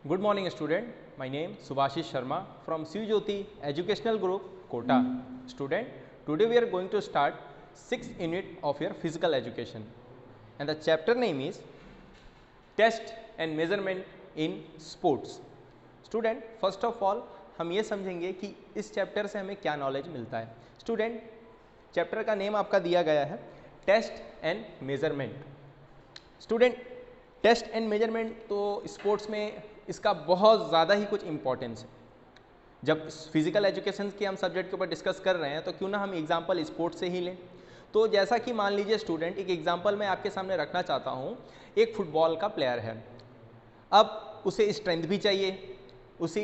Good morning student, my name Subhashish Sharma from Sujyoti Educational Group, Kota. Student, today we are going to start 6th unit of your physical education and the chapter name is Test and Measurement in Sports. Student, first of all हम ये समझेंगे कि इस chapter से हमें क्या knowledge मिलता है. स्टूडेंट, चैप्टर का नेम आपका दिया गया है test and measurement. Student, test and measurement तो स्पोर्ट्स में इसका बहुत ज़्यादा ही कुछ इंपॉर्टेंस है. जब फिजिकल एजुकेशन के हम सब्जेक्ट के ऊपर डिस्कस कर रहे हैं तो क्यों ना हम एग्जांपल स्पोर्ट्स से ही लें. तो जैसा कि मान लीजिए स्टूडेंट, एक एग्जांपल मैं आपके सामने रखना चाहता हूँ. एक फुटबॉल का प्लेयर है. अब उसे स्ट्रेंथ भी चाहिए, उसी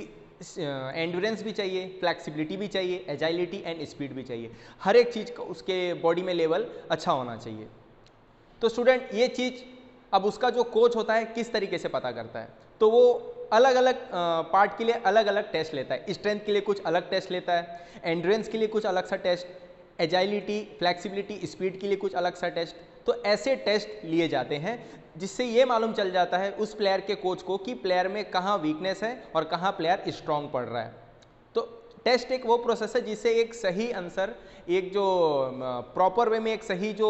एंड्योरेंस भी चाहिए, फ्लेक्सिबिलिटी भी चाहिए, एजाइलिटी एंड स्पीड भी चाहिए. हर एक चीज़ का उसके बॉडी में लेवल अच्छा होना चाहिए. तो स्टूडेंट, ये चीज़ अब उसका जो कोच होता है किस तरीके से पता करता है, तो वो अलग अलग पार्ट के लिए अलग अलग टेस्ट लेता है. स्ट्रेंथ के लिए कुछ अलग टेस्ट लेता है, एंड्योरेंस के लिए कुछ अलग सा टेस्ट, एजाइलिटी, फ्लेक्सिबिलिटी, स्पीड के लिए कुछ अलग सा टेस्ट. तो ऐसे टेस्ट लिए जाते हैं जिससे ये मालूम चल जाता है उस प्लेयर के कोच को कि प्लेयर में कहाँ वीकनेस है और कहाँ प्लेयर स्ट्रांग पड़ रहा है. तो टेस्ट एक वो प्रोसेस है जिससे एक सही आंसर, एक जो प्रॉपर वे में एक सही जो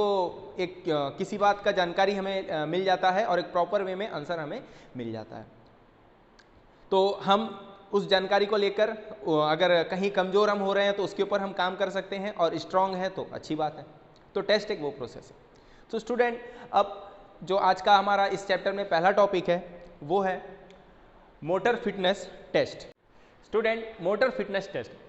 एक किसी बात का जानकारी हमें मिल जाता है और एक प्रॉपर वे में आंसर हमें मिल जाता है. तो हम उस जानकारी को लेकर अगर कहीं कमज़ोर हम हो रहे हैं तो उसके ऊपर हम काम कर सकते हैं और स्ट्रांग है तो अच्छी बात है. तो टेस्ट एक वो प्रोसेस है. तो स्टूडेंट, अब जो आज का हमारा इस चैप्टर में पहला टॉपिक है वो है motor fitness test. Student, motor fitness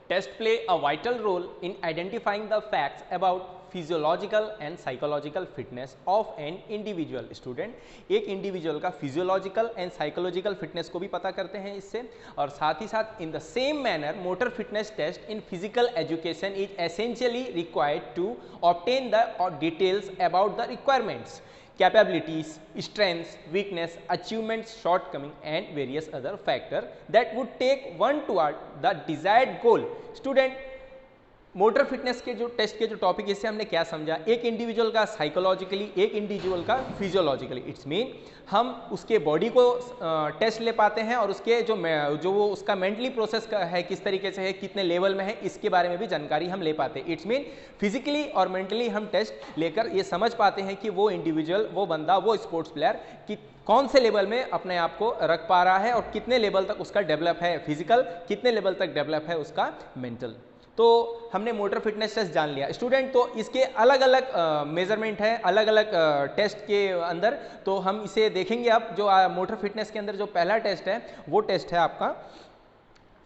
test play a vital role in identifying the facts about physiological and psychological fitness of an individual. Student, एक individual का physiological and psychological fitness को भी पता करते हैं इससे, और साथ ही साथ in the same manner motor fitness test in physical education is essentially required to obtain the details about the requirements, capabilities, strengths, weakness, achievements, shortcoming and various other factors that would take one toward the desired goal. Student, motor fitness के जो test के जो topic, इससे हमने क्या समझा, एक individual का साइकोलॉजिकली, एक इंडिविजुअल का फिजियोलॉजिकली. इट्स मीन हम उसके बॉडी को टेस्ट ले पाते हैं और उसके जो वो उसका मेंटली प्रोसेस का है किस तरीके से है, कितने लेवल में है, इसके बारे में भी जानकारी हम ले पाते हैं. इट्स मीन फिजिकली और मेंटली हम टेस्ट लेकर ये समझ पाते हैं कि वो इंडिविजुअल, वो बंदा, वो स्पोर्ट्स प्लेयर कि कौन से लेवल में अपने आप को रख पा रहा है और कितने लेवल तक उसका डेवलप है फिजिकल, कितने लेवल तक डेवलप है उसका मेंटल. तो हमने मोटर फिटनेस टेस्ट जान लिया. स्टूडेंट, तो इसके अलग अलग मेजरमेंट है अलग अलग टेस्ट के अंदर. तो हम इसे देखेंगे. अब जो मोटर फिटनेस के अंदर जो पहला टेस्ट है वो टेस्ट है आपका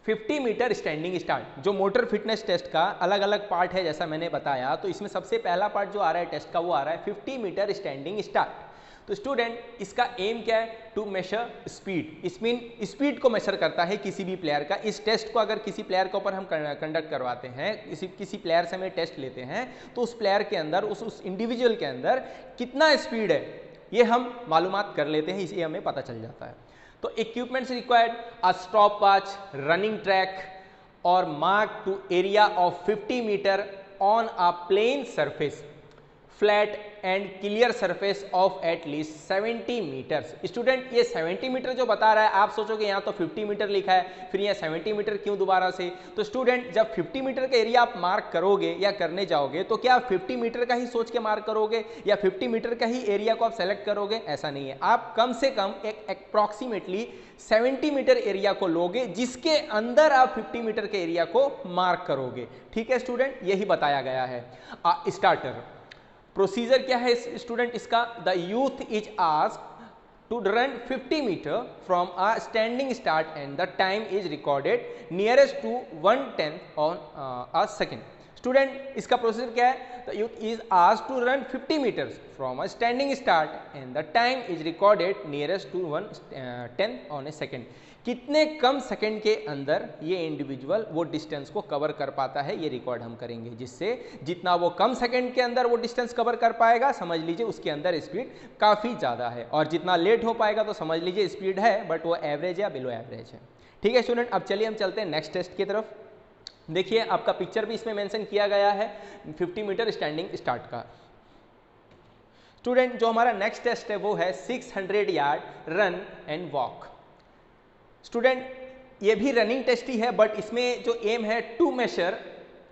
50 मीटर स्टैंडिंग स्टार्ट. जो मोटर फिटनेस टेस्ट का अलग अलग पार्ट है जैसा मैंने बताया, तो इसमें सबसे पहला पार्ट जो आ रहा है टेस्ट का वो आ रहा है 50 मीटर स्टैंडिंग स्टार्ट. तो स्टूडेंट, इसका एम क्या है? To measure speed. इस मीन स्पीड को मेजर करता है किसी भी प्लेयर का. इस टेस्ट को अगर किसी प्लेयर के ऊपर हम कंडक्ट करवाते हैं, किसी प्लेयर से हमें टेस्ट लेते हैं, तो उस प्लेयर के अंदर, उस इंडिविजुअल के अंदर कितना स्पीड है ये हम मालूमात कर लेते हैं, इसे हमें पता चल जाता है. तो equipments required, a stop watch, running track और mark to area of 50 metre on a plane surface, flat and clear surface of at least 70 metres. Student, ये 70 मीटर जो बता रहा है, आप सोचोगे यहाँ तो 50 मीटर लिखा है, फिर यहाँ 70 मीटर क्यों दोबारा से? तो स्टूडेंट, जब 50 मीटर का एरिया आप मार्क करोगे या करने जाओगे तो क्या आप 50 मीटर का ही सोच के मार्क करोगे या 50 मीटर का ही एरिया को आप सेलेक्ट करोगे? ऐसा नहीं है. आप कम से कम एक अप्रॉक्सीमेटली 70 मीटर एरिया को लोगे जिसके अंदर आप 50 मीटर के एरिया को मार्क करोगे. ठीक है स्टूडेंट, यही बताया गया है. स्टार्टर प्रोसीजर क्या है स्टूडेंट इसका? The youth is asked to run 50 metre from a standing start and the time is recorded nearest to 1/10 on a second. Student, इसका प्रोसीजर क्या है? The youth is asked to run 50 metres from a standing start and the time is recorded nearest to 1/10 on a second. कितने कम second के अंदर ये individual वो distance को कवर कर पाता है, ये रिकॉर्ड हम करेंगे. जिससे जितना वो कम सेकंड के अंदर वो डिस्टेंस कवर कर पाएगा, समझ लीजिए उसके अंदर स्पीड काफ़ी ज़्यादा है. और जितना लेट हो पाएगा तो समझ लीजिए स्पीड है बट वो एवरेज या बिलो एवरेज है. ठीक है स्टूडेंट, अब चलिए हम चलते हैं नेक्स्ट टेस्ट की तरफ. देखिए, आपका पिक्चर भी इसमें मेंशन किया गया है 50 मीटर स्टैंडिंग स्टार्ट का. स्टूडेंट, जो हमारा नेक्स्ट टेस्ट है वो है 600 yard run and walk. Student ये भी रनिंग टेस्ट ही है, बट इसमें जो एम है टू मेजर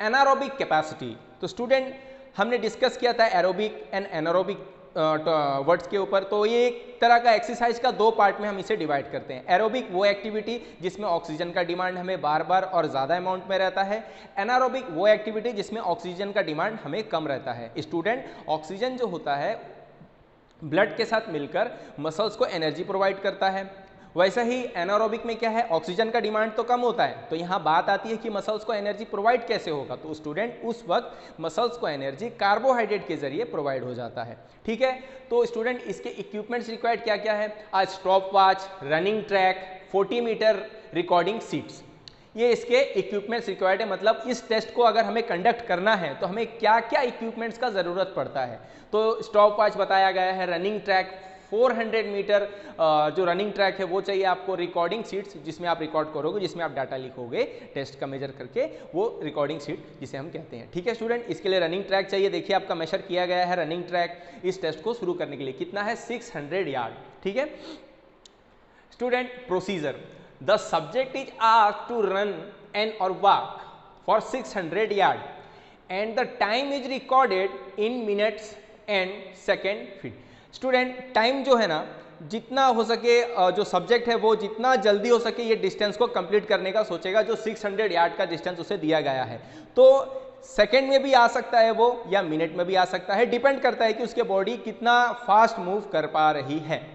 एनारोबिक कैपेसिटी। तो स्टूडेंट हमने डिस्कस किया था एरोबिक एंड एनारोबिक वर्ड्स के ऊपर। तो ये एक तरह का एक्सरसाइज का दो पार्ट में हम इसे डिवाइड करते हैं। एरोबिक वो एक्टिविटी जिसमें ऑक्सीजन का डिमांड हमें बार बार और ज़्यादा अमाउंट में रहता है। एनारोबिक वो एक्टिविटी जिसमें ऑक्सीजन का डिमांड हमें कम रहता है। स्टूडेंट ऑक्सीजन जो होता है ब्लड के साथ मिलकर मसल्स को एनर्जी प्रोवाइड करता है। वैसा ही एनारोबिक में क्या है, ऑक्सीजन का डिमांड तो कम होता है। तो यहाँ बात आती है कि मसल्स को एनर्जी प्रोवाइड कैसे होगा। तो स्टूडेंट उस वक्त मसल्स को एनर्जी कार्बोहाइड्रेट के जरिए प्रोवाइड हो जाता है। ठीक है, तो स्टूडेंट इसके इक्विपमेंट्स रिक्वायर्ड क्या क्या है, आज stop watch, running track, 40 metre recording sheets, ये इसके इक्विपमेंट्स रिक्वायर्ड है। मतलब इस टेस्ट को अगर हमें कंडक्ट करना है तो हमें क्या क्या इक्विपमेंट्स का ज़रूरत पड़ता है। तो स्टॉप वॉच बताया गया है, रनिंग ट्रैक 400 मीटर जो रनिंग ट्रैक है वो चाहिए आपको, रिकॉर्डिंग सीट्स जिसमें आप रिकॉर्ड करोगे, जिसमें आप डाटा लिखोगे टेस्ट का मेजर करके, वो रिकॉर्डिंग सीट जिसे हम कहते हैं। ठीक है स्टूडेंट, इसके लिए रनिंग ट्रैक चाहिए। देखिए आपका मेजर किया गया है रनिंग ट्रैक इस टेस्ट को शुरू करने के लिए कितना है, 600 यार्ड। ठीक है student, procedure, the subject is asked to run and और walk for 600 yard and the time is recorded in minutes and second feet. Student time जो है ना, जितना हो सके जो सब्जेक्ट है वो जितना जल्दी हो सके ये डिस्टेंस को कंप्लीट करने का सोचेगा, जो 600 यार्ड का डिस्टेंस उसे दिया गया है। तो सेकेंड में भी आ सकता है वो, या मिनट में भी आ सकता है, डिपेंड करता है कि उसके बॉडी कितना फास्ट मूव कर पा रही है।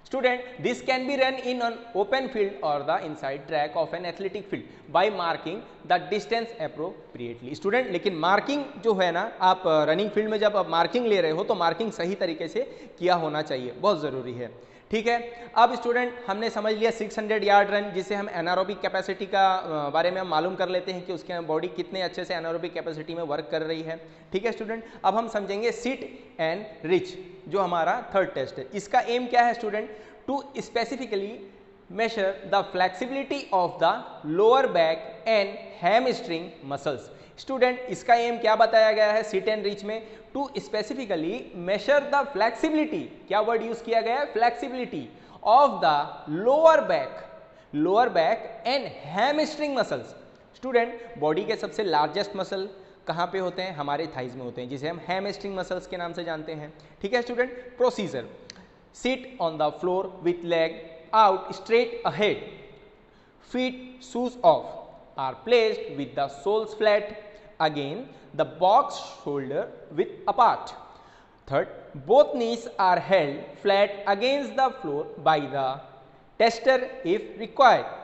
Student, this can be run in an open field or the inside track of an athletic field by marking the distance appropriately. Student, लेकिन मार्किंग जो है ना, आप रनिंग फील्ड में जब आप मार्किंग ले रहे हो तो मार्किंग सही तरीके से किया होना चाहिए, बहुत ज़रूरी है। ठीक है, अब स्टूडेंट हमने समझ लिया 600 यार्ड रन, जिसे हम एनारोबिक कैपेसिटी का बारे में हम मालूम कर लेते हैं कि उसके बॉडी कितने अच्छे से एनारोबिक कैपेसिटी में वर्क कर रही है। ठीक है स्टूडेंट, अब हम समझेंगे सिट एंड रिच, जो हमारा थर्ड टेस्ट है। इसका एम क्या है student, to specifically measure the flexibility of the lower back and hamstring muscles. Student इसका एम क्या बताया गया है सिट एंड रिच में, to specifically measure the flexibility, क्या वर्ड यूज किया गया है, flexibility of the lower back and hamstring muscles. Student body के सबसे लार्जेस्ट मसल कहाँ पे होते हैं, हमारे थाइज में होते हैं, जिसे हम हैमस्ट्रिंग मसल्स के नाम से जानते हैं। ठीक है student, procedure, sit on the floor with leg out straight ahead, feet shoes off are placed with the soles flat, again the box shoulder width apart. Third, both knees are held flat against the floor by the tester if required.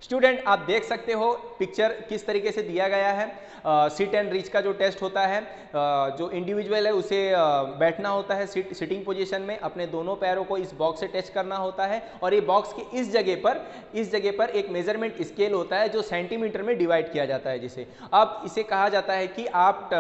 Student आप देख सकते हो picture किस तरीके से दिया गया है। सिट एंड रीच का जो टेस्ट होता है, जो इंडिविजुअल है उसे बैठना होता है सिटिंग पोजीशन में, अपने दोनों पैरों को इस बॉक्स से टच करना होता है, और ये बॉक्स की इस जगह पर एक मेजरमेंट स्केल होता है जो सेंटीमीटर में डिवाइड किया जाता है, जिसे अब इसे कहा जाता है कि आप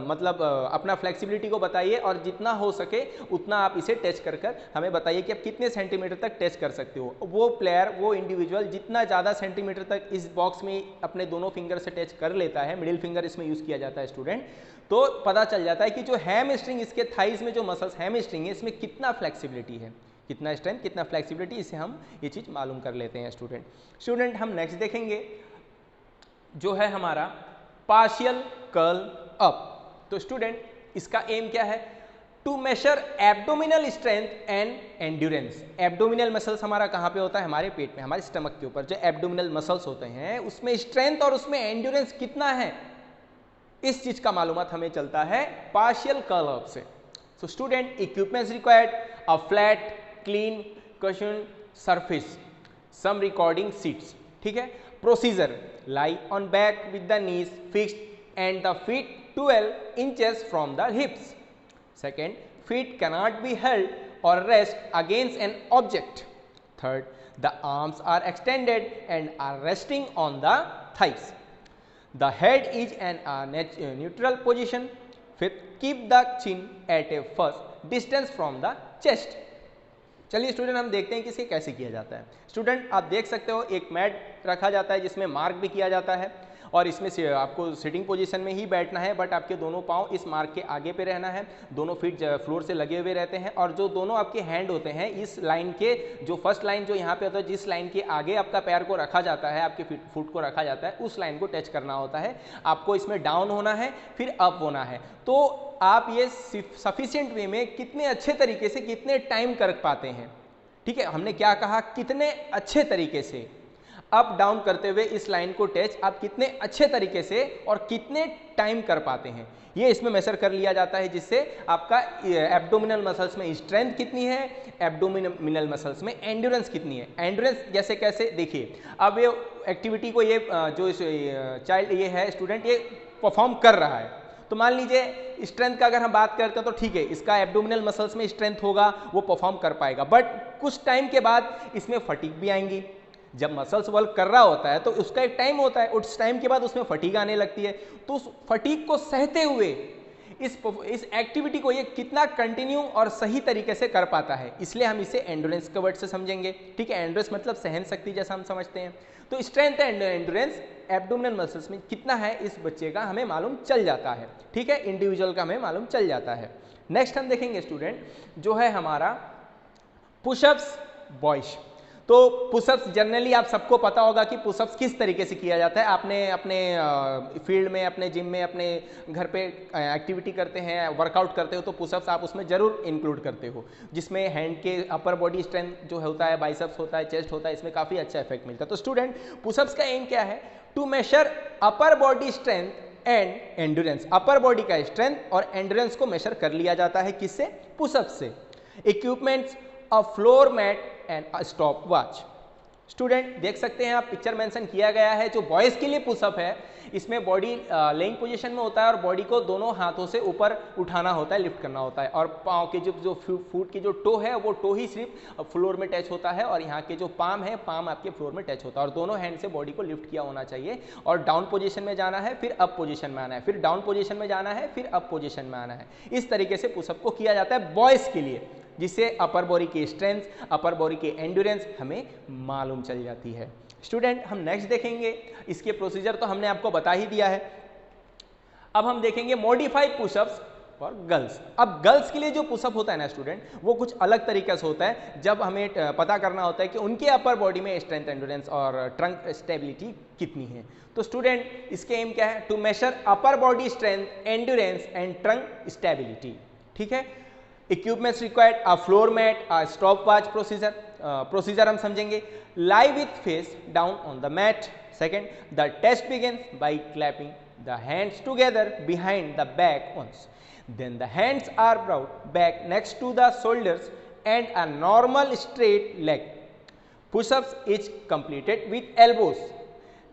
मतलब अपना फ्लेक्सिबिलिटी को बताइए और जितना हो सके उतना आप इसे टच कर हमें बताइए कि आप कितने सेंटीमीटर तक टच कर सकते हो। वो प्लेयर, वो इंडिविजुअल जितना ज़्यादा सेंटीमीटर तक इस बॉक्स में अपने दोनों फिंगर से टच कर लेता है, मिडिल फिंगर इसमें यूज किया जाता है स्टूडेंट, तो पता चल जाता है कि जो हैमस्ट्रिंग, इसके थाइज में जो मसल्स हैमस्ट्रिंग है, इसमें कितना फ्लेक्सिबिलिटी है, कितना स्ट्रेंथ, कितना फ्लेक्सिबिलिटी, इसे हम ये चीज मालूम कर लेते हैं स्टूडेंट हम नेक्स्ट देखेंगे जो है हमारा पार्शियल कर्ल अप। तो स्टूडेंट इसका एम क्या है, to measure abdominal strength and endurance. Abdominal muscles हमारा कहाँ पे होता है, हमारे पेट में, हमारे स्टमक के ऊपर जो एब्डोमिनल मसल्स होते हैं उसमें स्ट्रेंथ और उसमें एंड्योरेंस कितना है, इस चीज का मालूमात हमें चलता है पार्शियल कर्ल अप से। So student equipments required, a flat clean question surface, some recording sheets. ठीक है, procedure, lie on back with the knees fixed and the feet 12 inches from the hips. Second, feet cannot be held or rest against an object. Third, the arms are extended and are resting on the thighs. The head is in a neutral position. Fifth, keep the chin at a first distance from the chest. चलिए student हम देखते हैं कि इसे कैसे किया जाता है। स्टूडेंट आप देख सकते हो एक मैट रखा जाता है जिसमें मार्क भी किया जाता है, और इसमें से आपको सिटिंग पोजीशन में ही बैठना है, बट आपके दोनों पाँव इस मार्क के आगे पे रहना है, दोनों फीट फ्लोर से लगे हुए रहते हैं, और जो दोनों आपके हैंड होते हैं इस लाइन के, जो फर्स्ट लाइन जो यहाँ पे होता है, जिस लाइन के आगे आपका पैर को रखा जाता है, आपके फुट को रखा जाता है, उस लाइन को टच करना होता है। आपको इसमें डाउन होना है, फिर अप होना है। तो आप ये सफिशिएंट वे में कितने अच्छे तरीके से कितने टाइम कर पाते हैं, ठीक है, हमने क्या कहा, कितने अच्छे तरीके से अप डाउन करते हुए इस लाइन को टच आप कितने अच्छे तरीके से और कितने टाइम कर पाते हैं, ये इसमें मेजर कर लिया जाता है, जिससे आपका एब्डोमिनल मसल्स में स्ट्रेंथ कितनी है, एब्डोमिनल मसल्स में एंड्योरेंस कितनी है। एंड्योरेंस जैसे कैसे, देखिए अब ये एक्टिविटी को ये जो चाइल्ड ये है स्टूडेंट ये परफॉर्म कर रहा है, तो मान लीजिए स्ट्रेंथ का अगर हम बात करते हैं तो ठीक है, इसका एब्डोमिनल मसल्स में स्ट्रेंथ होगा, वो परफॉर्म कर पाएगा, बट कुछ टाइम के बाद इसमें फटीग भी आएंगी। जब मसल्स वर्क कर रहा होता है तो उसका एक टाइम होता है, उस टाइम के बाद उसमें फटीग आने लगती है, तो उस फटीग को सहते हुए इस एक्टिविटी को ये कितना कंटिन्यू और सही तरीके से कर पाता है, इसलिए हम इसे एंड्योरेंस के वर्ड से समझेंगे, ठीक है। एंड्योरेंस मतलब सहन शक्ति जैसा हम समझते हैं, तो strength and endurance abdominal muscles में कितना है इस बच्चे का हमें मालूम चल जाता है, ठीक है, इंडिविजुअल का हमें मालूम चल जाता है। नेक्स्ट हम देखेंगे स्टूडेंट जो है हमारा पुशअप्स बॉयज। तो पुशअप्स जनरली आप सबको पता होगा कि पुशअप्स किस तरीके से किया जाता है, आपने अपने फील्ड में, अपने जिम में, अपने घर पे एक्टिविटी करते हैं, वर्कआउट करते हो, तो पुशअप्स आप उसमें जरूर इंक्लूड करते हो, जिसमें हैंड के अपर बॉडी स्ट्रेंथ जो होता है, बाइसेप्स होता है, चेस्ट होता है, इसमें काफ़ी अच्छा इफेक्ट मिलता है। तो स्टूडेंट पुशअप्स का एम क्या है, to measure upper body strength and endurance. Upper body का स्ट्रेंथ और एंड्योरेंस को मेजर कर लिया जाता है, किससे, पुशअप्स से। Equipments a floor mat and a stop watch. Student देख सकते हैं आप, पिक्चर मेंशन किया गया है, जो बॉयज के लिए पुशअप है इसमें बॉडी लेइंग पोजीशन में होता है और बॉडी को दोनों हाथों से ऊपर उठाना होता है, लिफ्ट करना होता है, और पाँव के जो फुट की जो टो है वो टो ही सिर्फ फ्लोर में टच होता है, और यहाँ के जो पाम है, पाम आपके फ्लोर में टच होता है, और दोनों हैंड से बॉडी को लिफ्ट किया होना चाहिए, और डाउन पोजीशन में जाना है, फिर अप पोजीशन में आना है, फिर डाउन पोजीशन में जाना है, फिर अप पोजीशन में आना है। इस तरीके से पुशअप को किया जाता है बॉयज के लिए, जिससे अपर बॉडी की स्ट्रेंथ, अपर बॉडी की एंड्योरेंस हमें मालूम चल जाती है। स्टूडेंट हम नेक्स्ट देखेंगे, इसके प्रोसीजर तो हमने आपको बता ही दिया है। अब हम देखेंगे मॉडिफाइड पुशअप्स फॉर गर्ल्स। अब गर्ल्स के लिए जो पुशअप होता है ना स्टूडेंट, वो कुछ अलग तरीके से होता है, जब हमें पता करना होता है कि उनके अपर बॉडी में स्ट्रेंथ, एंड्योरेंस और ट्रंक स्टेबिलिटी कितनी है। तो स्टूडेंट इसके एम क्या है, to measure upper body strength, endurance and trunk stability, ठीक है। Equipments required, a floor mat, a stop watch. Procedure हम समझेंगे, lie with face down on the mat. Second, the test begins by clapping the hands together behind the back once. Then the hands are brought back next to the shoulders and a normal straight leg. Push-ups is completed with elbows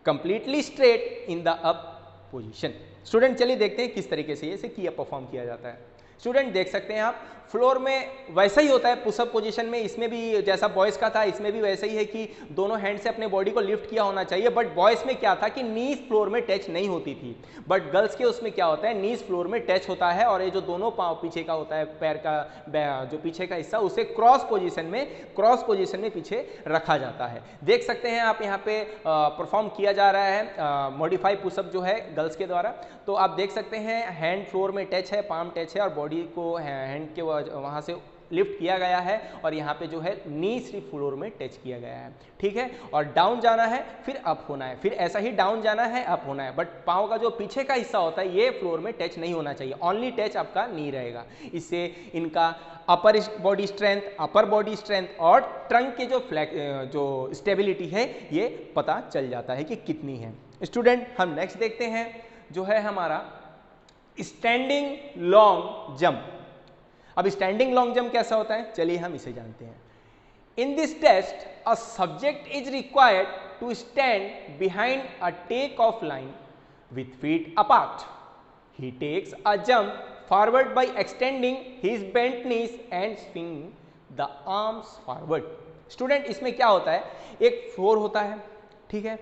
completely straight in the up position. Student चलिए देखते हैं किस तरीके से इसे किया perform किया जाता है। स्टूडेंट देख सकते हैं आप, फ्लोर में वैसा ही होता है पुशअप पोजीशन में, इसमें भी जैसा बॉयज़ का था इसमें भी वैसा ही है कि दोनों हैंड से अपने बॉडी को लिफ्ट किया होना चाहिए, बट बॉयज़ में क्या था कि नीज फ्लोर में टच नहीं होती थी, बट गर्ल्स के उसमें क्या होता है, नीज फ्लोर में टच होता है, और ये जो दोनों पाँव पीछे का होता है, पैर का जो पीछे का हिस्सा, उसे क्रॉस पोजीशन में पीछे रखा जाता है। देख सकते हैं आप यहाँ पे परफॉर्म किया जा रहा है मॉडिफाइड पुशअप जो है गर्ल्स के द्वारा। तो आप देख सकते हैं हैंड फ्लोर में टच है, पाम टच है, और बॉडी को हैंड के वहाँ से लिफ्ट किया गया है, और यहाँ पे जो है नी सिर्फ फ्लोर में टच किया गया है, ठीक है। और डाउन जाना है, फिर अप होना है, फिर ऐसा ही डाउन जाना है, अप होना है, बट पाँव का जो पीछे का हिस्सा होता है ये फ्लोर में टच नहीं होना चाहिए, ओनली टच आपका नी रहेगा। इससे इनका अपर बॉडी स्ट्रेंथ और ट्रंक के जो स्टेबिलिटी है ये पता चल जाता है कि कितनी है। स्टूडेंट हम नेक्स्ट देखते हैं जो है हमारा स्टैंडिंग लॉन्ग जंप। अब स्टैंडिंग लॉन्ग जंप कैसा होता है, चलिए हम इसे जानते हैं। In this test a subject is required to stand behind a take off line with feet apart. He takes a jump forward by extending his bent knees and swing the arms forward. Student इसमें क्या होता है, एक floor होता है, ठीक है,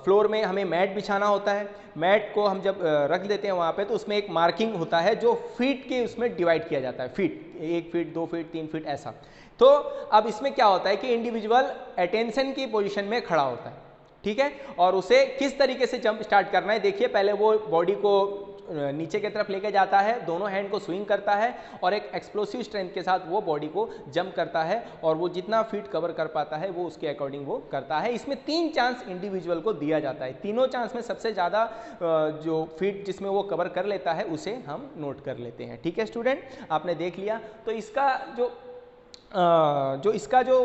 floor में हमें मैट बिछाना होता है, मैट को हम जब रख देते हैं वहाँ पे तो उसमें एक मार्किंग होता है जो फीट के उसमें डिवाइड किया जाता है, फीट 1 फीट 2 फीट 3 फीट ऐसा। तो अब इसमें क्या होता है कि इंडिविजुअल अटेंशन की पोजीशन में खड़ा होता है, ठीक है। और उसे किस तरीके से जंप स्टार्ट करना है, देखिए पहले वो बॉडी को नीचे की तरफ लेके जाता है, दोनों हैंड को स्विंग करता है और एक एक्सप्लोसिव स्ट्रेंथ के साथ वो बॉडी को जंप करता है और वो जितना फीट कवर कर पाता है वो उसके अकॉर्डिंग वो करता है। इसमें 3 चांस इंडिविजुअल को दिया जाता है, तीनों चांस में सबसे ज़्यादा जो फीट जिसमें वो कवर कर लेता है उसे हम नोट कर लेते हैं। ठीक है स्टूडेंट, आपने देख लिया। तो इसका जो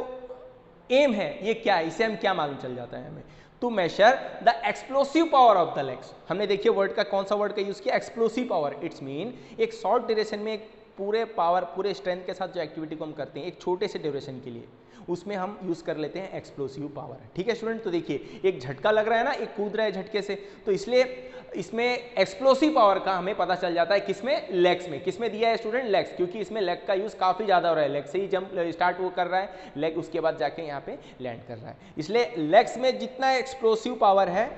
एम है ये क्या है, इसे हम क्या मालूम चल जाता है हमें, to measure the explosive power of the legs. हमने देखिए वर्ड का कौन सा वर्ड का यूज किया, एक्सप्लोसिव पावर। इट्स मीन एक शॉर्ट ड्यूरेशन में एक पूरे पावर पूरे स्ट्रेंथ के साथ जो एक्टिविटी को हम करते हैं एक छोटे से ड्यूरेशन के लिए, उसमें हम यूज कर लेते हैं एक्सप्लोसिव पावर। ठीक है स्टूडेंट, तो देखिए एक झटका लग रहा है ना, एक कूद रहा है झटके से, तो इसलिए इसमें एक्सप्लोसिव पावर का हमें पता चल जाता है किसमें, लेग्स में। किसमें दिया है स्टूडेंट, लेग्स, क्योंकि इसमें लेग का यूज काफी ज्यादा हो रहा है, लेग से ही जंप स्टार्ट वो कर रहा है, लेग उसके बाद जाके यहाँ पे लैंड कर रहा है, इसलिए लेग्स में जितना एक्सप्लोसिव पावर है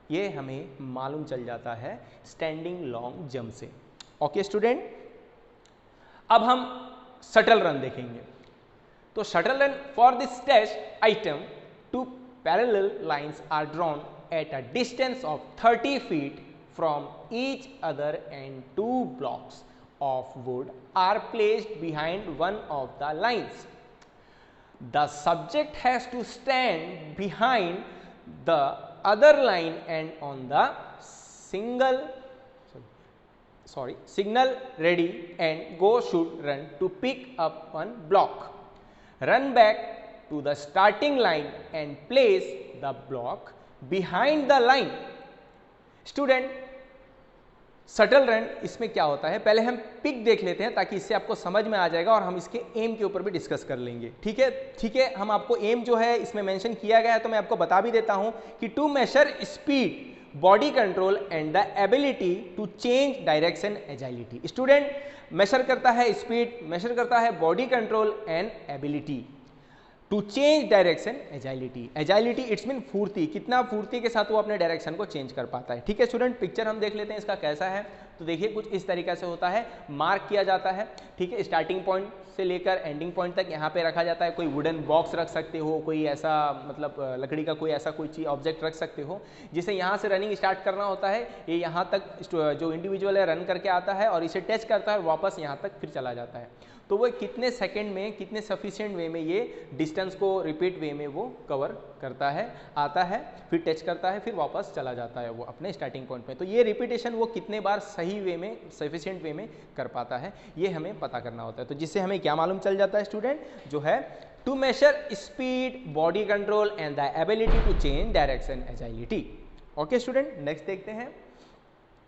ये हमें मालूम चल जाता है स्टैंडिंग लॉन्ग जंप से। ओके स्टूडेंट, अब हम शटल रन देखेंगे। तो shuttle run for this test item 2 parallel lines are drawn at a distance of 30 feet from each other and 2 blocks of wood are placed behind one of the lines. The subject has to stand behind the other line and on the signal ready and go should run to pick up one block. Run back to the starting line and place the block behind the line. Student, shuttle run इसमें क्या होता है, पहले हम pick देख लेते हैं ताकि इससे आपको समझ में आ जाएगा और हम इसके एम के ऊपर भी डिस्कस कर लेंगे। ठीक है, हम आपको एम जो है इसमें मेंशन किया गया है, तो मैं आपको बता भी देता हूं कि to measure speed, body control and the ability to change direction agility. Student, measure करता है स्पीड, मेजर करता है body control and ability to change direction agility. Agility it's mean फुर्ती, कितना फुर्ती के साथ वो अपने डायरेक्शन को चेंज कर पाता है। ठीक है स्टूडेंट, पिक्चर हम देख लेते हैं इसका कैसा है। तो देखिए कुछ इस तरीके से होता है, मार्क किया जाता है। ठीक है, स्टार्टिंग पॉइंट से लेकर एंडिंग पॉइंट तक यहाँ पे रखा जाता है। कोई वुडन बॉक्स रख सकते हो, कोई ऐसा मतलब लकड़ी का कोई ऐसा कोई चीज ऑब्जेक्ट रख सकते हो जिसे यहाँ से रनिंग स्टार्ट करना होता है। ये यहाँ तक जो इंडिविजुअल है रन करके आता है और इसे टच करता है और वापस यहाँ तक फिर चला जाता है। तो वो कितने सेकंड में, कितने सफिशिएंट वे में ये डिस्टेंस को रिपीट वे में वो कवर करता है, आता है, फिर टच करता है, फिर वापस चला जाता है वो अपने स्टार्टिंग पॉइंट पे। तो ये रिपीटेशन वो कितने बार सही वे में, सफिशिएंट वे में कर पाता है, ये हमें पता करना होता है। तो जिससे हमें क्या मालूम चल जाता है स्टूडेंट, जो है to measure speed, body control and the ability to change direction agility. Okay student, next देखते हैं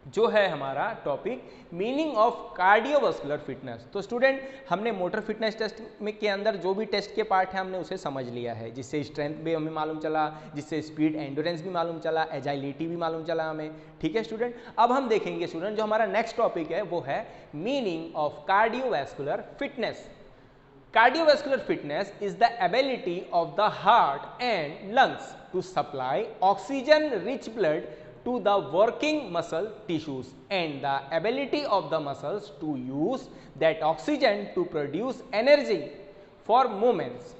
जो है हमारा topic meaning of cardiovascular fitness. तो स्टूडेंट, हमने मोटर फिटनेस टेस्ट में के अंदर जो भी टेस्ट के पार्ट है हमने उसे समझ लिया है, जिससे स्ट्रेंथ भी हमें मालूम चला, जिससे स्पीड एंडोरेंस भी मालूम चला, एजाइलिटी भी मालूम चला हमें। ठीक है स्टूडेंट, अब हम देखेंगे स्टूडेंट जो हमारा नेक्स्ट टॉपिक है वो है meaning of cardiovascular fitness. Cardiovascular fitness is the ability of the heart and lungs to supply oxygen-rich blood to the working muscle tissues and the ability of the muscles to use that oxygen to produce energy for movements.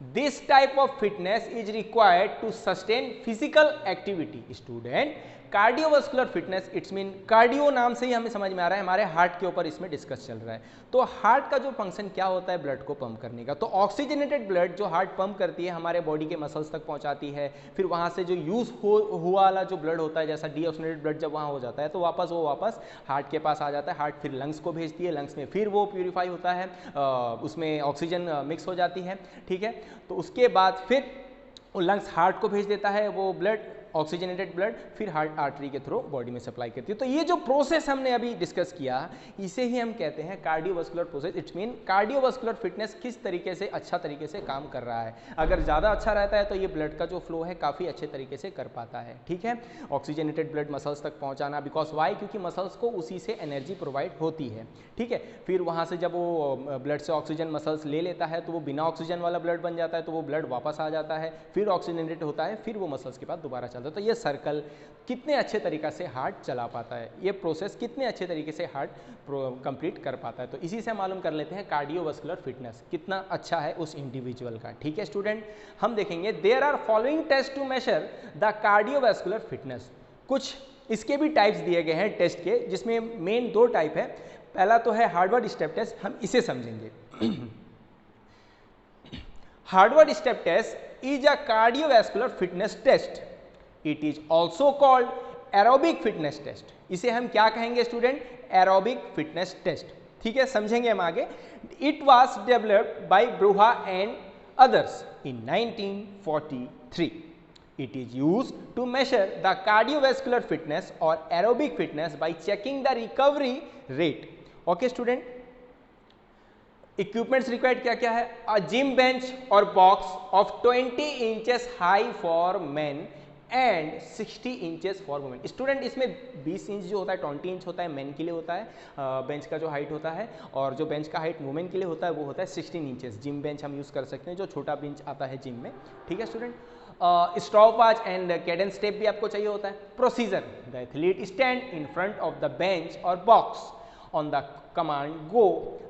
This type of fitness is required to sustain physical activity. Student, cardiovascular fitness it's mean, cardio नाम से ही हमें समझ में आ रहा है हमारे heart के ऊपर इसमें डिस्कस चल रहा है। तो हार्ट का जो फंक्शन क्या होता है, ब्लड को पंप करने का। तो ऑक्सीजनेटेड ब्लड जो हार्ट पंप करती है हमारे बॉडी के मसल्स तक पहुंचाती है, फिर वहां से जो यूज हुआ वाला जो ब्लड होता है, जैसा डीऑक्सीजनेटेड ब्लड जब वहां हो जाता है तो वापस हार्ट के पास आ जाता है। हार्ट फिर लंग्स को भेजती है, लंग्स में फिर वो प्यूरिफाई होता है, उसमें ऑक्सीजन मिक्स हो जाती है। ठीक है, तो उसके बाद फिर वो लंग्स हार्ट को भेज देता है वो ब्लड, ऑक्सीजनेटेड ब्लड, फिर हार्ट आर्टरी के थ्रू बॉडी में सप्लाई करती है। तो ये जो प्रोसेस हमने अभी डिस्कस किया इसे ही हम कहते हैं cardiovascular process. It's mean cardiovascular fitness किस तरीके से अच्छा तरीके से काम कर रहा है। अगर ज़्यादा अच्छा रहता है तो ये ब्लड का जो फ्लो है काफ़ी अच्छे तरीके से कर पाता है। ठीक है, ऑक्सीजनेटेड ब्लड मसल्स तक पहुँचाना, बिकॉज वाई, क्योंकि मसल्स को उसी से एनर्जी प्रोवाइड होती है। ठीक है, फिर वहाँ से जब वो ब्लड से ऑक्सीजन मसल्स ले लेता है तो वो बिना ऑक्सीजन वाला ब्लड बन जाता है, तो वो ब्लड वापस आ जाता है, फिर ऑक्सीजनेटेड होता है, फिर वो मसल्स के पास दोबारा चलता है। पाता है। तो ये सर्कल कितने अच्छे तरीक़े से हार्ट चला पाता है, ये प्रोसेस कितने अच्छे तरीके से हार्ट कंप्लीट कर पाता है। तो इसी से मालूम कर लेते हैं कार्डियोवास्कुलर फिटनेस कितना अच्छा है उस इंडिविजुअल का। ठीक है स्टूडेंट, हम देखेंगे there are following test to measure the cardiovascular fitness. कुछ इसके भी टाइप्स दिए गए हैं टेस्ट के, जिसमें मेन 2 टाइप है। पहला तो है हार्वर्ड स्टेप टेस्ट, हम इसे समझेंगे। Harvard step test is a cardiovascular fitness test. It is also called aerobic fitness test. इसे हम क्या कहेंगे स्टूडेंट? Aerobic fitness test. ठीक है, समझेंगे हम आगे। It was developed by Brouha and others in 1943. It is used to measure the cardiovascular fitness or aerobic fitness by checking the recovery rate. Okay student, equipments required क्या क्या है? A gym bench or box of 20 inches high for men and 60 inches for women. Student इसमें 20 inch जो होता है 20 inch होता है main के लिए होता है, बेंच का जो हाइट होता है, और जो बेंच का हाइट वुमेन के लिए होता है वो होता है 16 इंचेस। जिम बेंच हम यूज़ कर सकते हैं, जो छोटा बेंच आता है जिम में। ठीक है student, stop watch and Cadence step भी आपको चाहिए होता है। Procedure, the athlete stand in front of the bench और box on the command go.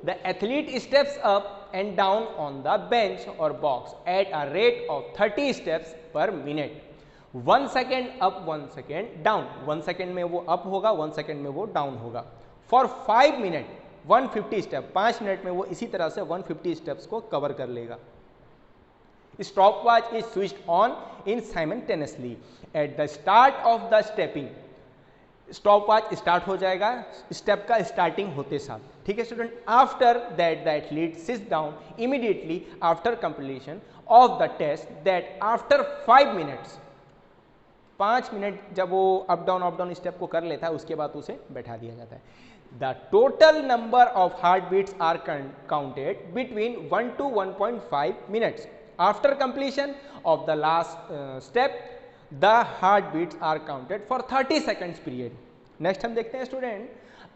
The athlete steps up and down on the bench or box at a rate of 30 steps per minute. 1 second up 1 second down, 1 second में वो up होगा 1 second में वो down होगा। For 5 minutes 150 step, 5 minute में वो इसी तरह से 150 स्टेप्स को कवर कर लेगा। Stop watch is switched on in simultaneously at the start of the stepping. Stop watch start हो जाएगा स्टेप का स्टार्टिंग होते साथ। ठीक है student, after that the athlete sits down immediately after completion of the test, that after 5 minutes, 5 minute जब वो up down step को कर लेता है उसके बाद उसे बैठा दिया जाता है। The total number of heart beats are counted between 1 to 1.5 minutes after completion of the last step. The heartbeats are counted for 30 seconds period. Next हम देखते हैं student,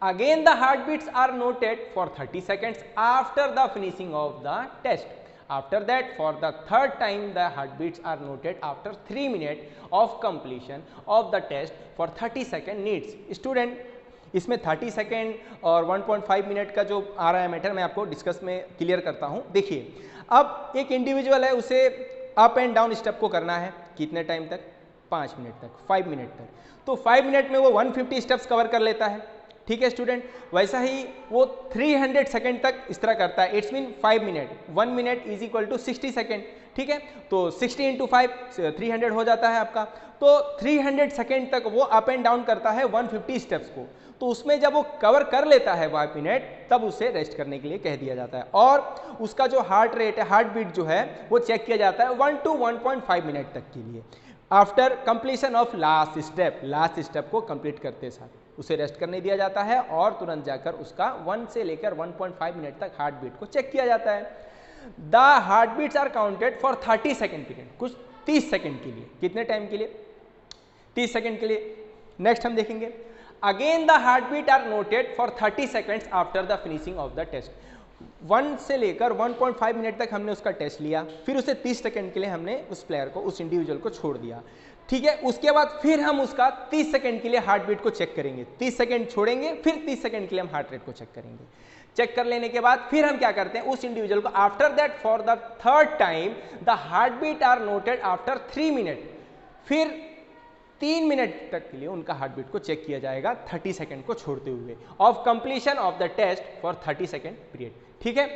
again the heartbeats are noted for 30 seconds after the finishing of the test. After that, for the third time, the heartbeats are noted after 3 minutes of completion of the test for 30 second needs. Student इसमें 30 second और 1.5 minute का जो आ रहा है matter, मैं आपको discuss में clear करता हूँ। देखिए, अब एक इंडिविजुअल है, उसे अप एंड डाउन स्टेप को करना है कितने टाइम तक? 5 मिनट तक, 5 मिनट तक। तो 5 मिनट में वो 150 स्टेप्स कवर कर लेता है। ठीक है स्टूडेंट, वैसा ही वो 300 सेकेंड तक इस तरह करता है। It's mean 5 minute, 1 minute is equal to 60 second. ठीक है, तो 60 इंटू 5 300 हो जाता है आपका। तो 300 सेकेंड तक वो अप एंड डाउन करता है 150 स्टेप्स को। तो उसमें जब वो कवर कर लेता है 5 मिनट, तब उसे रेस्ट करने के लिए कह दिया जाता है, और उसका जो हार्ट रेट है, हार्ट बीट जो है, वो चेक किया जाता है 1 to 1.5 मिनट तक के लिए। After completion of last step, last step को कंप्लीट करते साथ उसे रेस्ट करने दिया जाता है, और तुरंत जाकर उसका 1 से लेकर 1.5 मिनट तक हार्ट बीट को चेक किया जाता है। The heart beats are counted for 30 second period, कुछ 30 सेकेंड के लिए। कितने टाइम के लिए? 30 सेकेंड के लिए। नेक्स्ट हम देखेंगे, again the heart beat are noted for 30 seconds after the finishing of the test. 1 से लेकर 1.5 मिनट तक हमने उसका टेस्ट लिया, फिर उसे 30 सेकंड के लिए हमने उस प्लेयर को, उस इंडिविजुअल को छोड़ दिया। ठीक है, उसके बाद फिर हम उसका 30 सेकंड के लिए हार्ट बीट को चेक करेंगे, 30 सेकंड छोड़ेंगे, फिर 30 सेकंड के लिए हम हार्ट रेट को चेक करेंगे। चेक कर लेने के बाद फिर हम क्या करते हैं, उस इंडिविजुअल को after that for the third time the heart beat are noted after 3 minute, फिर 3 मिनट तक के लिए उनका हार्ट बीट को चेक किया जाएगा 30 सेकंड को छोड़ते हुए, of completion of the test for 30 second period. ठीक है,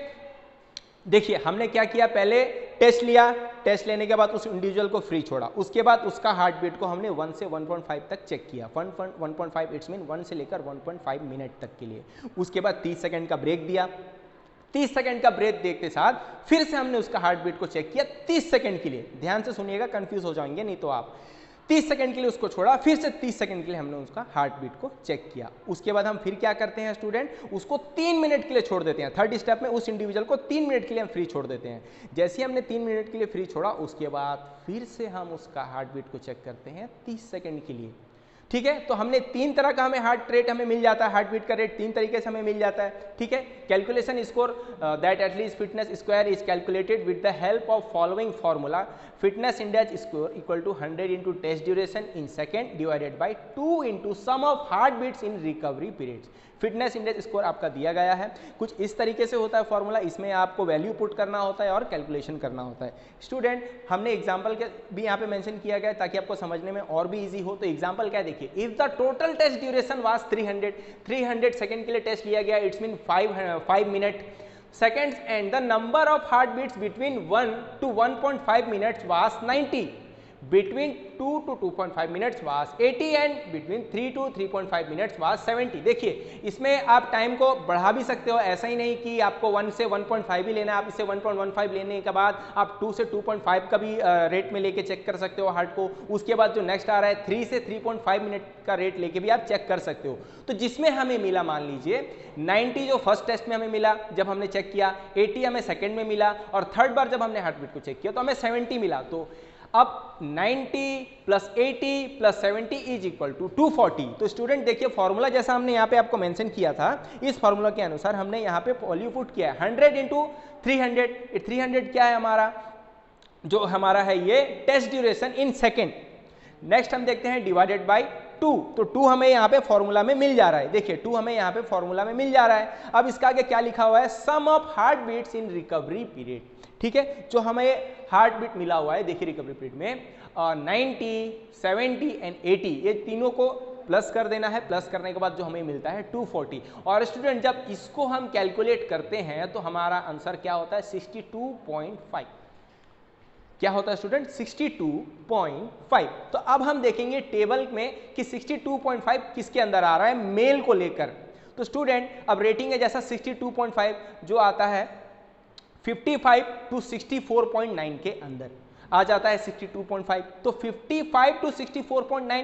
देखिए हमने क्या किया, पहले टेस्ट लिया, टेस्ट लेने के बाद उस इंडिविजुअल को फ्री छोड़ा, उसके बाद उसका हार्ट बीट को हमने 1 से 1.5 तक चेक किया, 1.5 इट्स मीन 1 से लेकर 1.5 मिनट तक के लिए। उसके बाद 30 सेकंड का ब्रेक दिया, 30 सेकंड का ब्रेक देखते साथ फिर से हमने उसका हार्ट बीट को चेक किया 30 सेकंड के लिए। ध्यान से सुनिएगा, कंफ्यूज हो जाएंगे नहीं तो आप। 30 सेकंड के लिए उसको छोड़ा, फिर से 30 सेकंड के लिए हमने उसका हार्ट बीट को चेक किया। उसके बाद हम फिर क्या करते हैं स्टूडेंट, उसको 3 मिनट के लिए छोड़ देते हैं। थर्ड स्टेप में उस इंडिविजुअल को 3 मिनट के लिए हम फ्री छोड़ देते हैं। जैसे ही हमने 3 मिनट के लिए फ्री छोड़ा, उसके बाद फिर से हम उसका हार्ट बीट को चेक करते हैं 30 सेकंड के लिए। ठीक है। तो हमने 3 तरह का हमें हार्ट रेट हमें मिल जाता है, हार्ट बीट का रेट 3 तरीके से हमें मिल जाता है। ठीक है। Calculation score that at least fitness square is calculated with the help of following formula, fitness index score equal to 100 into test duration in second divided by 2 into sum of heart beats in recovery periods. Fitness index score आपका दिया गया है, कुछ इस तरीके से होता है फॉर्मूला, इसमें आपको वैल्यू पुट करना होता है और कैलकुलेशन करना होता है। स्टूडेंट, हमने एग्जांपल के भी यहाँ पे मेंशन किया गया है ताकि आपको समझने में और भी इजी हो। तो एग्जांपल क्या है देखिए, if the total test duration was 300 second के लिए टेस्ट लिया गया, it's mean 5 minute seconds and the number of heartbeats between 1 to 1.5 minutes was 90, between 2 to 2.5 minutes was 80 and between 3 to 3.5 minutes was 70। देखिए इसमें आप टाइम को बढ़ा भी सकते हो, ऐसा ही नहीं कि आपको 1 से 1.5 ही लेना है, आप इसे 1.15 लेने के बाद आप 2 से 2.5 का भी रेट में लेके चेक कर सकते हो हार्ट को। उसके बाद जो नेक्स्ट आ रहा है 3 से 3.5 मिनट का रेट लेके भी आप चेक कर सकते हो। तो जिसमें हमें मिला, मान लीजिए 90 जो फर्स्ट टेस्ट में हमें मिला जब हमने चेक किया, 80 हमें सेकेंड में मिला और थर्ड बार जब हमने हार्ट बीट को चेक किया तो हमें 70 मिला। तो अब 90 plus 80 plus 70 is equal to 240। तो स्टूडेंट देखिए फॉर्मूला जैसा हमने यहाँ पे आपको मेंशन किया था, इस फॉर्मूला के अनुसार हमने यहाँ पे वैल्यू पुट किया है 100 इंटू 300। 300 क्या है हमारा, जो हमारा है ये test duration in second. Next हम देखते हैं डिवाइडेड बाई 2, तो 2 हमें यहाँ पे फॉर्मूला में मिल जा रहा है। देखिए 2 हमें यहाँ पे फॉर्मूला में मिल जा रहा है। अब इसका आगे क्या लिखा हुआ है, sum of heart beats in recovery period. ठीक है, जो हमें हार्ट बीट मिला हुआ है देखिए रिकवरी पीरियड में 90, 70 एंड 80, ये तीनों को प्लस कर देना है। प्लस करने के बाद जो हमें मिलता है 240। और स्टूडेंट जब इसको हम कैलकुलेट करते हैं तो हमारा आंसर क्या होता है 62.5। क्या होता है स्टूडेंट 62.5। तो अब हम देखेंगे टेबल में कि 62.5 किसके अंदर आ रहा है, मेल को लेकर। तो स्टूडेंट अब रेटिंग है जैसा 62.5 जो आता है 55 टू 64.9 के अंदर आ जाता है 62.5। तो 55 टू 64.9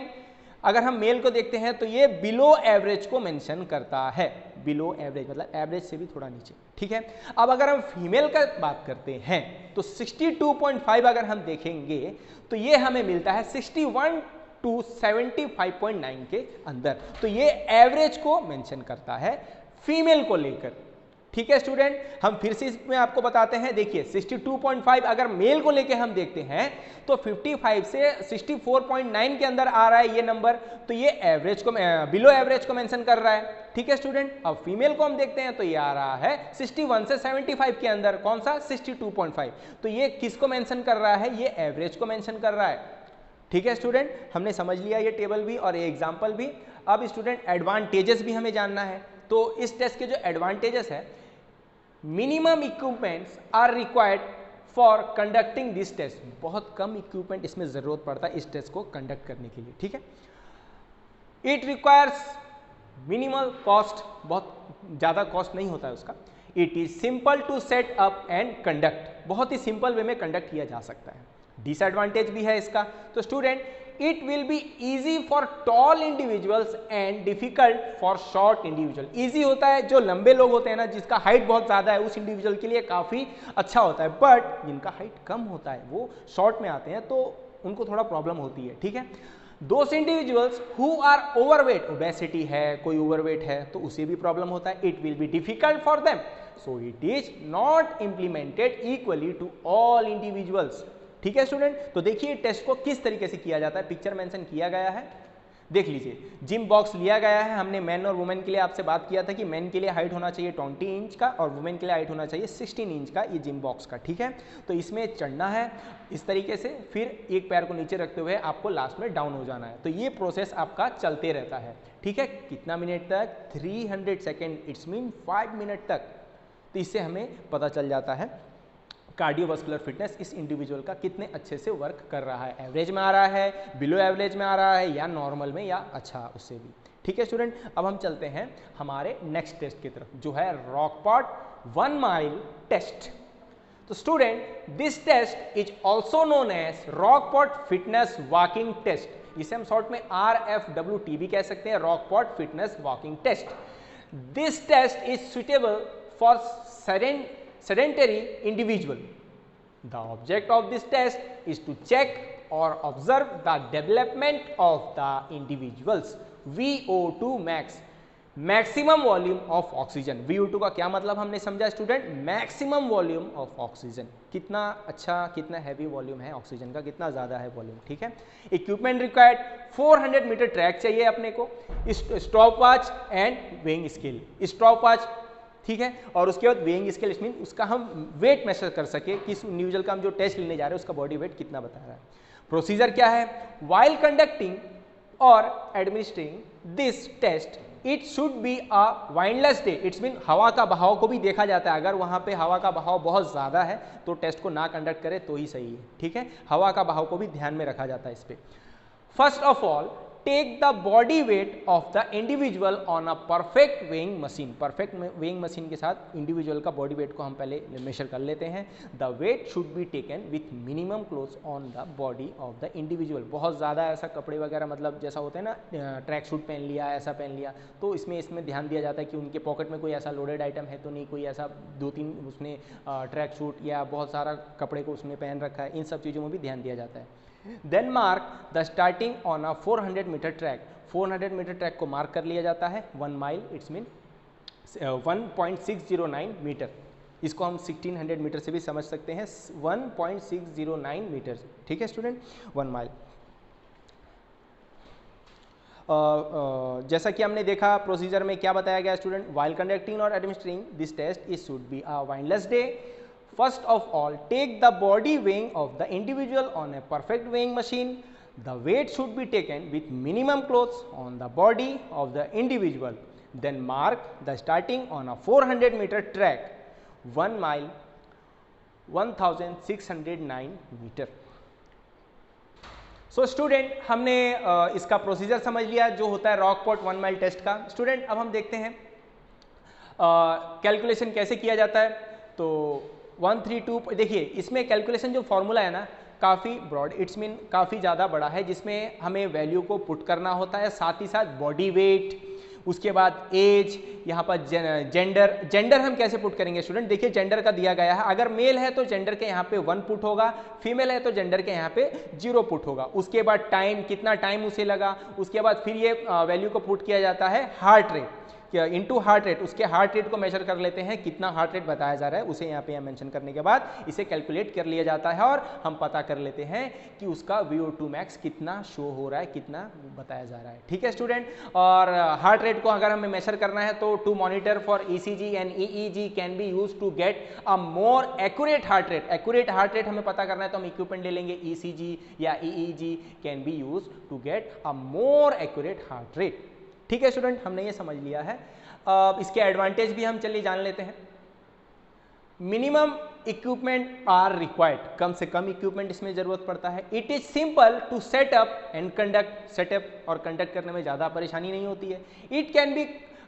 अगर हम मेल को देखते हैं तो ये बिलो एवरेज को मेंशन करता है। बिलो एवरेज मतलब एवरेज से भी थोड़ा नीचे। ठीक है, अब अगर हम फीमेल का बात करते हैं तो 62.5 अगर हम देखेंगे तो ये हमें मिलता है 61 टू 75.9 के अंदर। तो ये एवरेज को मेंशन करता है फीमेल को लेकर। ठीक है स्टूडेंट, हम फिर से इसमें आपको बताते हैं। देखिए 62.5 अगर मेल को लेके हम देखते हैं तो 55 से 64.9 के अंदर आ रहा है ये नंबर, तो ये एवरेज को बिलो एवरेज को मेंशन कर रहा है। ठीक है स्टूडेंट, अब फीमेल को हम देखते हैं तो ये आ रहा है 61 से 75 के अंदर, कौन सा 62.5। तो ये किसको मेंशन कर रहा है, ये एवरेज को मेंशन कर रहा है। ठीक है स्टूडेंट, हमने समझ लिया ये टेबल भी और ये एग्जाम्पल भी। अब स्टूडेंट एडवांटेजेस भी हमें जानना है। तो इस टेस्ट के जो एडवांटेजेस है, minimum equipments are required for conducting this test. बहुत कम इक्विपमेंट इसमें जरूरत पड़ता है इस टेस्ट को कंडक्ट करने के लिए। ठीक है, इट रिक्वायर्स मिनिमल कॉस्ट, बहुत ज्यादा कॉस्ट नहीं होता है उसका। It is simple to set up and conduct, बहुत ही सिंपल वे में कंडक्ट किया जा सकता है। डिसएडवांटेज भी है इसका। तो student it will be easy for tall individuals and difficult for short individual. Easy होता है जो लंबे लोग होते हैं ना, जिसका हाइट बहुत ज्यादा है, उस इंडिविजुअल के लिए काफी अच्छा होता है। बट जिनका हाइट कम होता है वो शॉर्ट में आते हैं तो उनको थोड़ा प्रॉब्लम होती है। ठीक है, those individuals who are overweight, obesity है, कोई ओवरवेट है तो उसे भी प्रॉब्लम होता है। It will be difficult for them, so it is not implemented equally to all individuals. ठीक है स्टूडेंट, तो देखिए टेस्ट को किस तरीके से किया जाता है, पिक्चर मेंशन किया गया है, देख लीजिए। जिम बॉक्स लिया गया है, हमने मेन और वुमेन के लिए आपसे बात किया था कि मेन के लिए हाइट होना चाहिए 20 इंच का और वुमेन के लिए हाइट होना चाहिए 16 इंच का, ये जिम बॉक्स का। ठीक है, तो इसमें चढ़ना है इस तरीके से, फिर एक पैर को नीचे रखते हुए आपको लास्ट में डाउन हो जाना है। तो ये प्रोसेस आपका चलते रहता है। ठीक है, कितना मिनट तक, 300 सेकेंड, इट्स मीन 5 मिनट तक। तो इससे हमें पता चल जाता है कार्डियोवास्कुलर फिटनेस इस इंडिविजुअल का कितने अच्छे से वर्क कर रहा है, एवरेज में आ रहा है, बिलो एवरेज में आ रहा है, या नॉर्मल में, या अच्छा उससे भी। ठीक है स्टूडेंट, अब हम चलते हैं हमारे नेक्स्ट टेस्ट की तरफ जो है रॉकपॉट 1 माइल टेस्ट। तो student this test is also known as Rockport fitness walking test. इसे हम शॉर्ट में RFWT भी कह सकते हैं, Rockport fitness walking test. This test is suitable for sedentary individual. The object of this test is to check और observe the development of the individuals. VO2 max, maximum volume of oxygen. VO2 का क्या मतलब हमने समझा student, maximum volume of oxygen, कितना अच्छा कितना heavy volume है ऑक्सीजन का, कितना ज़्यादा है वॉल्यूम, ठीक है। इक्विपमेंट रिक्वायर्ड 400 मीटर ट्रैक चाहिए अपने को, stop watch and weighing scale, stop watch, ठीक है, और उसके बाद वेइंग स्केल मीन उसका हम वेट मेजर कर सके कि इस इंडिविजुअल का हम जो टेस्ट लेने जा रहे हैं उसका बॉडी वेट कितना बता रहा है। प्रोसीजर क्या है, वाइल कंडक्टिंग और administering this test it should be a windless day. It's mean हवा का बहाव को भी देखा जाता है, अगर वहां पे हवा का बहाव बहुत ज़्यादा है तो टेस्ट को ना कंडक्ट करे तो ही सही है, ठीक है, हवा का बहाव को भी ध्यान में रखा जाता है इस पर। First of all take the body weight of the individual on a perfect weighing machine. Perfect weighing machine के साथ इंडिविजुअल का बॉडी वेट को हम पहले मेजर कर लेते हैं। The weight should be taken with minimum clothes on the body of the individual. बहुत ज़्यादा ऐसा कपड़े वगैरह मतलब जैसा होता है ना, ट्रैक सूट पहन लिया, ऐसा पहन लिया, तो इसमें ध्यान दिया जाता है कि उनके पॉकेट में कोई ऐसा लोडेड आइटम है तो नहीं, कोई ऐसा 2-3 उसने ट्रैक सूट या बहुत सारा कपड़े को उसने पहन रखा है, इन सब चीज़ों में भी ध्यान दिया जाता है। Then mark the starting on a 400 meter track. 400 meter track को मार्क कर लिया जाता है। 1 माइल इट्स मीन 1.609 मीटर। इसको हम 1600 मीटर से भी समझ सकते हैं, 1.609 मीटर, ठीक है स्टूडेंट, 1 माइल। जैसा कि हमने देखा प्रोसीजर में क्या बताया गया स्टूडेंट, वाइल कंडक्टिंग और administering this test it should be a windless day. First of all, take the body weighing of the individual on a perfect weighing machine. The weight should be taken with minimum clothes on the body of the individual. Then mark the starting on a 400 meter track, 1 mile, 1609 meter. So student हमने इसका procedure समझ लिया जो होता है Rockport 1 mile test का। Student अब हम देखते हैं कैलकुलेशन कैसे किया जाता है। तो 132, देखिए इसमें कैलकुलेशन जो फॉर्मूला है ना काफ़ी ब्रॉड, इट्स मीन काफ़ी ज़्यादा बड़ा है, जिसमें हमें वैल्यू को पुट करना होता है, साथ ही साथ बॉडी वेट, उसके बाद एज, यहाँ पर जेंडर हम कैसे पुट करेंगे स्टूडेंट, देखिए जेंडर का दिया गया है, अगर मेल है तो जेंडर के यहाँ पे 1 पुट होगा, फीमेल है तो जेंडर के यहाँ पे 0 पुट होगा। उसके बाद टाइम, कितना टाइम उसे लगा, उसके बाद फिर ये वैल्यू को पुट किया जाता है heart rate into heart rate, उसके हार्ट रेट को मेजर कर लेते हैं, कितना हार्ट रेट बताया जा रहा है उसे यहाँ पे मेंशन करने के बाद इसे कैलकुलेट कर लिया जाता है और हम पता कर लेते हैं कि उसका VO2 मैक्स कितना शो हो रहा है, कितना बताया जा रहा है, ठीक है स्टूडेंट। और हार्ट रेट को अगर हमें मेजर करना है तो to monitor for ECG and EEG can be use to get a more accurate heart rate. Accurate heart rate हमें पता करना है तो हम इक्विपमेंट ले लेंगे, ECG या EEG can be use to get a more accurate heart rate, ठीक है स्टूडेंट, हमने ये समझ लिया है। इसके एडवांटेज भी हम चलिए जान लेते हैं। मिनिमम इक्विपमेंट आर रिक्वायर्ड, कम से कम इक्विपमेंट इसमें जरूरत पड़ता है। It is simple to set up and conduct, setup और कंडक्ट करने में ज़्यादा परेशानी नहीं होती है। It can be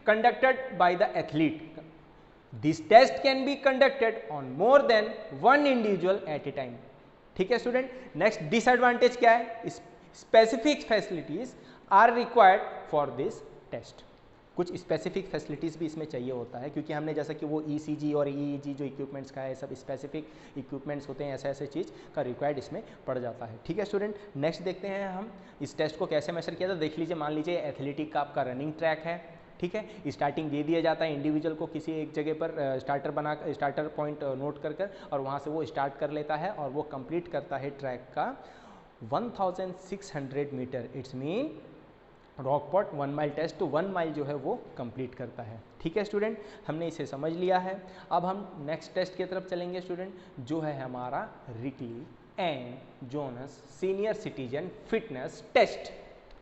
conducted by the athlete. This test can be conducted on more than 1 individual at a time, ठीक है स्टूडेंट। नेक्स्ट डिसएडवांटेज क्या है, specific facilities are required for this test. कुछ स्पेसिफिक फैसिलिटीज़ भी इसमें चाहिए होता है, क्योंकि हमने जैसा कि वो ECG और EEG जो इक्विपमेंट्स का है, सब स्पेसिफिक इक्विपमेंट्स होते हैं, ऐसे ऐसे चीज़ का रिक्वायर्ड इसमें पड़ जाता है, ठीक है स्टूडेंट। नेक्स्ट देखते हैं हम इस टेस्ट को कैसे मेजर किया था। देख लीजिए, मान लीजिए एथलेटिक का आपका रनिंग ट्रैक है, ठीक है, स्टार्टिंग दे दिया जाता है इंडिविजुअल को किसी एक जगह पर, स्टार्टर पॉइंट नोट कर और वहाँ से वो स्टार्ट कर लेता है और वो कंप्लीट करता है ट्रैक का 1600 meter. It's mean Rockport 1 mile test तो 1 माइल जो है वो कंप्लीट करता है, ठीक है स्टूडेंट, हमने इसे समझ लिया है। अब हम नेक्स्ट टेस्ट की तरफ चलेंगे स्टूडेंट, जो है हमारा Rikli and Jones senior citizen fitness test.